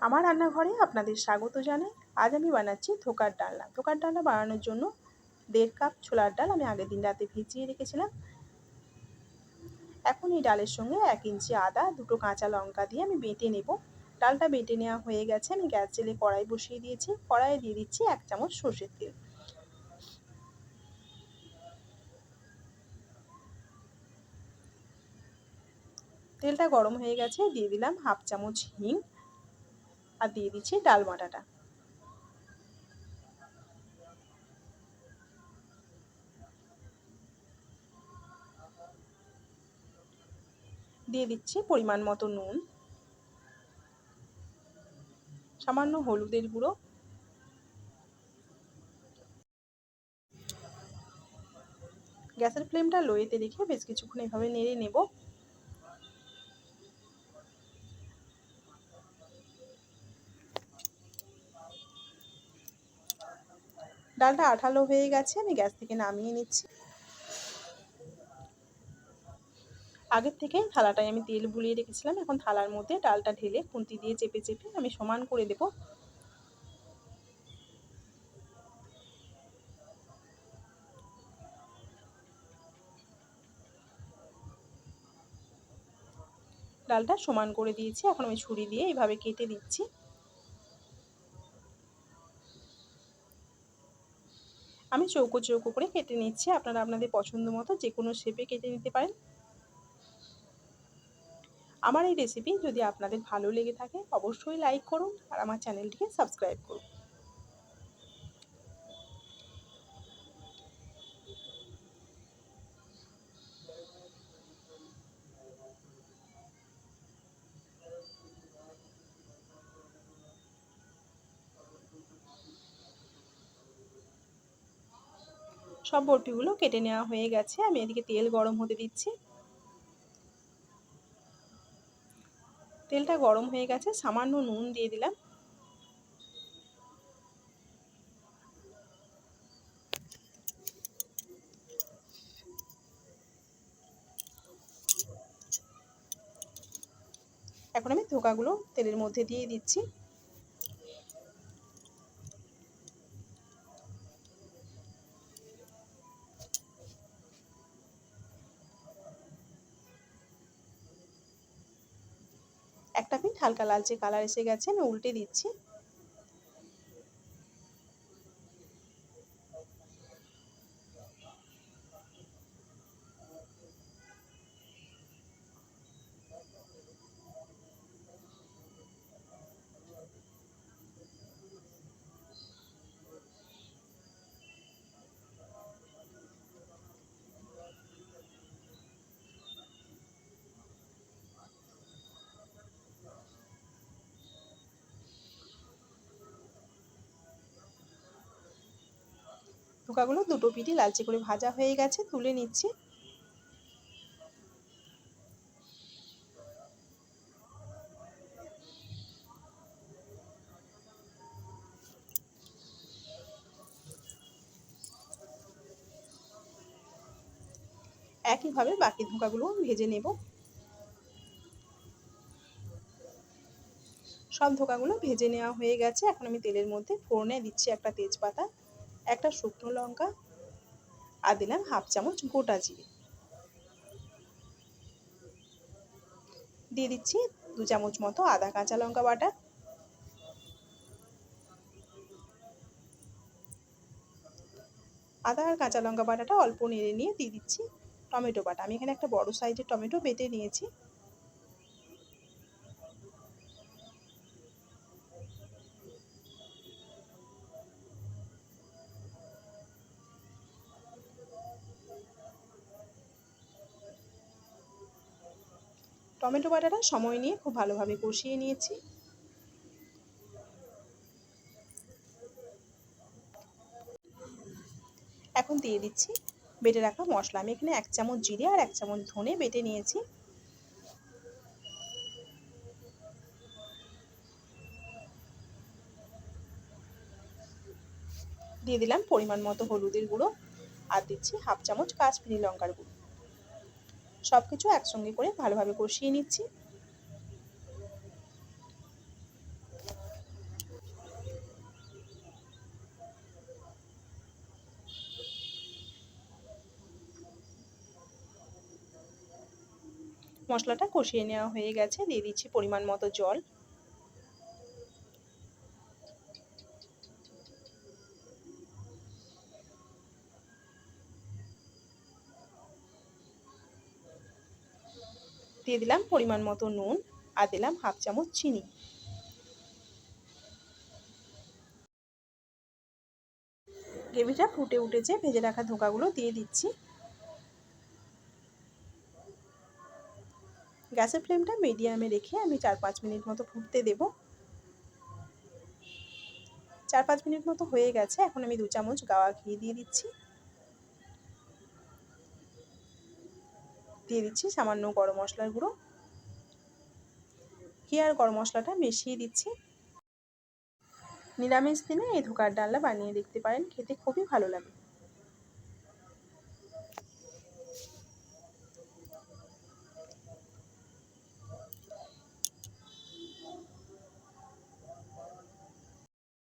আমার রান্নাঘরে আপনাদের স্বাগত জানাই। আজ আমি বানাচ্ছি ধোকার ডালনা। ধোকার ডালনা বানানোর জন্য 1.5 কাপ ছোলার ডাল আমি আগের দিন রাতে ভিজিয়ে রেখেছিলাম। এখন এই ডালের সঙ্গে 1 ইঞ্চি আদা, 2টো কাঁচা লঙ্কা দিয়ে আমি বেটে নেব। ডালটা বেটে নেওয়া হয়ে গেছে। আমি গ্যাস জ্বেলে কড়াই বসিয়ে দিয়েছি। কড়াইয়ে দিয়ে দিচ্ছি 1 চামচ সর্ষের তেল। তেলটা গরম হয়ে গেছে, দিয়ে দিলাম 1/2 চামচ হিং আর দিয়ে দিচ্ছি ডাল বাটাটা। দিয়ে দিচ্ছি পরিমাণ মতো নুন, সামান্য হলুদের গুঁড়ো, গ্যাসের ফ্লেমটা লোয়েতে রেখে বেশ কিছুক্ষণ এভাবে নেড়ে নেব। ডালটা আঠালো হয়ে গেছে, আমি গ্যাস থেকে নামিয়ে নিচ্ছি। আগের থেকে থালাটায় আমি তেল বুলিয়ে রেখেছিলাম। এখন থালার মধ্যে ডালটা ঢেলে খুন্তি দিয়ে চেপে চেপে আমি সমান করে দেব। ডালটা সমান করে দিয়েছি। এখন আমি ছুরি দিয়ে এইভাবে কেটে দিচ্ছি। আমি চৌকো চৌকো করে কেটে নিচ্ছি। আপনারা আপনাদের পছন্দ মতো যে কোনো শেপে কেটে নিতে পারেন। আমার এই রেসিপি যদি আপনাদের ভালো লেগে থাকে অবশ্যই লাইক করুন আর আমার চ্যানেলটিকে সাবস্ক্রাইব করুন। সব বড়িগুলো কেটে নেওয়া হয়ে গেছে। আমি এদিকে তেল গরম হতে দিচ্ছি। তেলটা গরম হয়ে গেছে, সামান্য নুন দিয়ে দিলাম। এখন আমি ধোকাগুলো তেলের মধ্যে দিয়ে দিচ্ছি। একটা পিঠ হালকা লালচে কালার এসে গেছে, আমি উল্টে দিচ্ছি। ধোকাগুলো দুটো পিঠই লালচে করে ভাজা হয়ে গেছে, তুলে নিচ্ছি। একইভাবে বাকি ধোকাগুলো ভেজে নেব। সব ধোকাগুলো ভেজে নেওয়া হয়ে গেছে। এখন আমি তেলের মধ্যে ফোড়নে দিচ্ছি একটা তেজপাতা, একটা শুকনো লঙ্কা আর দিলাম 1/2 চামচ গোটা জিরে। দিয়ে দিচ্ছি 2 চামচ মতো আদা কাঁচা লঙ্কা বাটা। আদা আর কাঁচা লঙ্কা বাটাটা অল্প নেড়ে নিয়ে দিয়ে দিচ্ছি টমেটো বাটা। আমি এখানে একটা বড় সাইজের টমেটো বেটে নিয়েছি। টমেটো বাটাটা সময় নিয়ে খুব ভালোভাবে কষিয়ে নিয়েছি। এখন দিয়ে দিচ্ছি বেটে রাখা মশলা। আমি এখানে 1 চামচ জিরে আর 1 চামচ ধনে বেটে নিয়েছি। দিয়ে দিলাম পরিমাণ মতো হলুদের গুঁড়ো আর দিচ্ছি 1/2 চামচ কাশ্মীরি লঙ্কার গুঁড়ো। সব কিছু একসঙ্গে করে ভালোভাবে কষিয়ে নিচ্ছি। মশলাটা কষিয়ে নেওয়া হয়ে গেছে, দিয়ে দিচ্ছি পরিমাণ মতো জল। দিয়ে দিলাম পরিমাণ মতো নুন আর দিলাম হাফ চামচ চিনি। গ্রেভিটা ফুটে উঠেছে, ভেজে রাখা ধোকাগুলো দিয়ে দিচ্ছি। গ্যাসের ফ্লেমটা মিডিয়ামে রেখে আমি 4-5 মিনিট মতো ফুটতে দেব। 4-5 মিনিট মতো হয়ে গেছে, এখন আমি 2 চামচ গাওয়া ঘি দিয়ে দিচ্ছি। দিয়ে দিচ্ছি সামান্য গরম মশলার গুঁড়ো। ঘি আর গরম মশলাটা মিশিয়ে দিচ্ছি। নিরামিষ দিনে এই ধোকার ডালনা বানিয়ে দেখতে পারেন, খেতে খুবই ভালো লাগে।